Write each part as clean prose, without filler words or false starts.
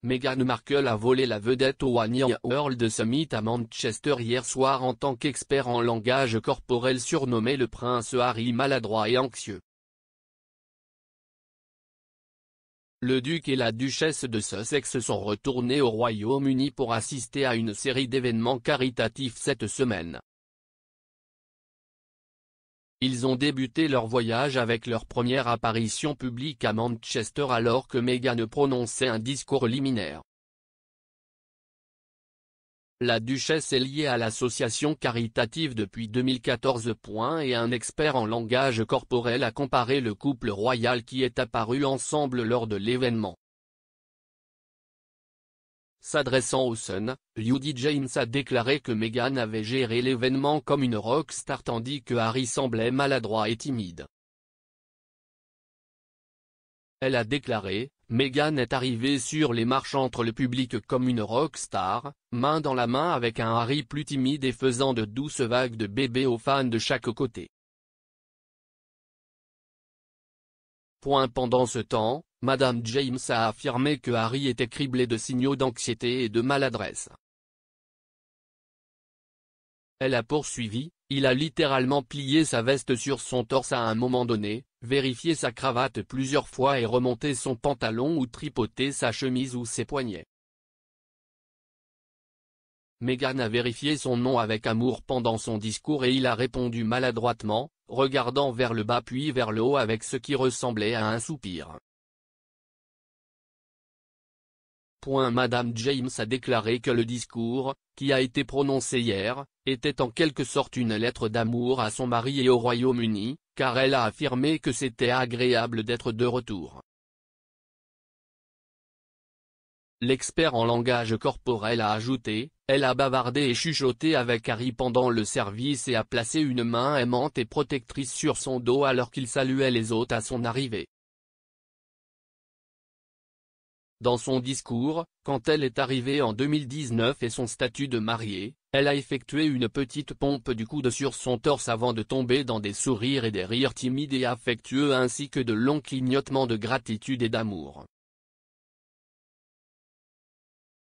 Meghan Markle a volé la vedette au One Year World Summit à Manchester hier soir en tant qu'expert en langage corporel surnommé le prince Harry maladroit et anxieux. Le duc et la duchesse de Sussex sont retournés au Royaume-Uni pour assister à une série d'événements caritatifs cette semaine. Ils ont débuté leur voyage avec leur première apparition publique à Manchester alors que Meghan prononçait un discours liminaire. La duchesse est liée à l'association caritative depuis 2014. Et un expert en langage corporel a comparé le couple royal qui est apparu ensemble lors de l'événement. S'adressant au Sun, Lady James a déclaré que Meghan avait géré l'événement comme une rockstar tandis que Harry semblait maladroit et timide. Elle a déclaré, Meghan est arrivée sur les marches entre le public comme une rockstar, main dans la main avec un Harry plus timide et faisant de douces vagues de bébé aux fans de chaque côté. Pendant ce temps, Madame James a affirmé que Harry était criblé de signaux d'anxiété et de maladresse. Elle a poursuivi, il a littéralement plié sa veste sur son torse à un moment donné, vérifié sa cravate plusieurs fois et remonté son pantalon ou tripoté sa chemise ou ses poignets. Meghan a vérifié son nom avec amour pendant son discours et il a répondu maladroitement, regardant vers le bas puis vers le haut avec ce qui ressemblait à un soupir. Madame James a déclaré que le discours, qui a été prononcé hier, était en quelque sorte une lettre d'amour à son mari et au Royaume-Uni, car elle a affirmé que c'était agréable d'être de retour. L'expert en langage corporel a ajouté, elle a bavardé et chuchoté avec Harry pendant le service et a placé une main aimante et protectrice sur son dos alors qu'il saluait les hôtes à son arrivée. Dans son discours, quand elle est arrivée en 2019 et son statut de mariée, elle a effectué une petite pompe du coude sur son torse avant de tomber dans des sourires et des rires timides et affectueux ainsi que de longs clignotements de gratitude et d'amour.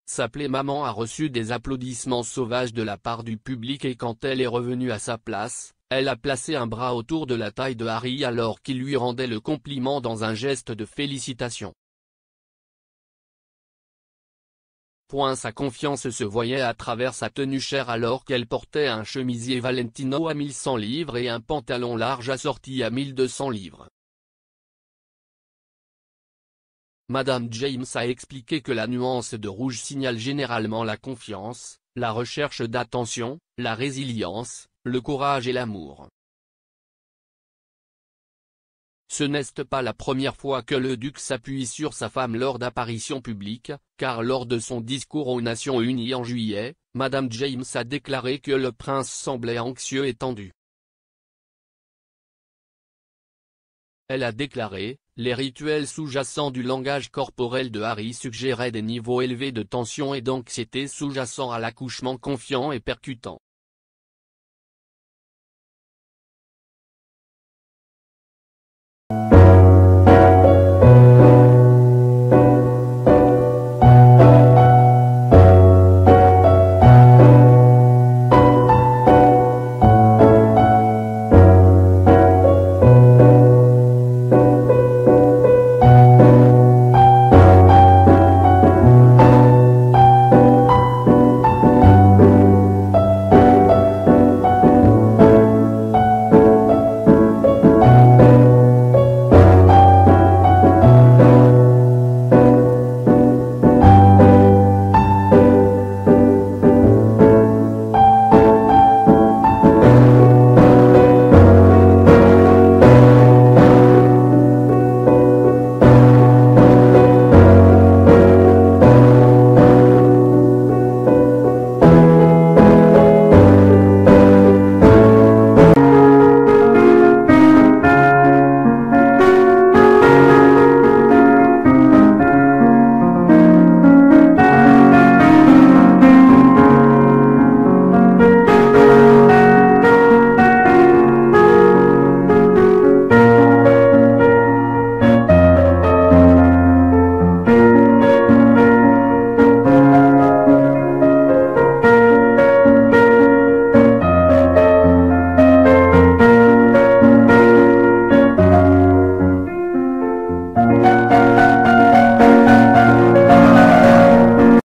S'appeler maman a reçu des applaudissements sauvages de la part du public et quand elle est revenue à sa place, elle a placé un bras autour de la taille de Harry alors qu'il lui rendait le compliment dans un geste de félicitation. Sa confiance se voyait à travers sa tenue chère alors qu'elle portait un chemisier Valentino à 1100 livres et un pantalon large assorti à 1200 livres. Madame James a expliqué que la nuance de rouge signale généralement la confiance, la recherche d'attention, la résilience, le courage et l'amour. Ce n'est pas la première fois que le duc s'appuie sur sa femme lors d'apparitions publiques, car lors de son discours aux Nations Unies en juillet, Madame James a déclaré que le prince semblait anxieux et tendu. Elle a déclaré, les rituels sous-jacents du langage corporel de Harry suggéraient des niveaux élevés de tension et d'anxiété sous-jacents à l'accouchement confiant et percutant.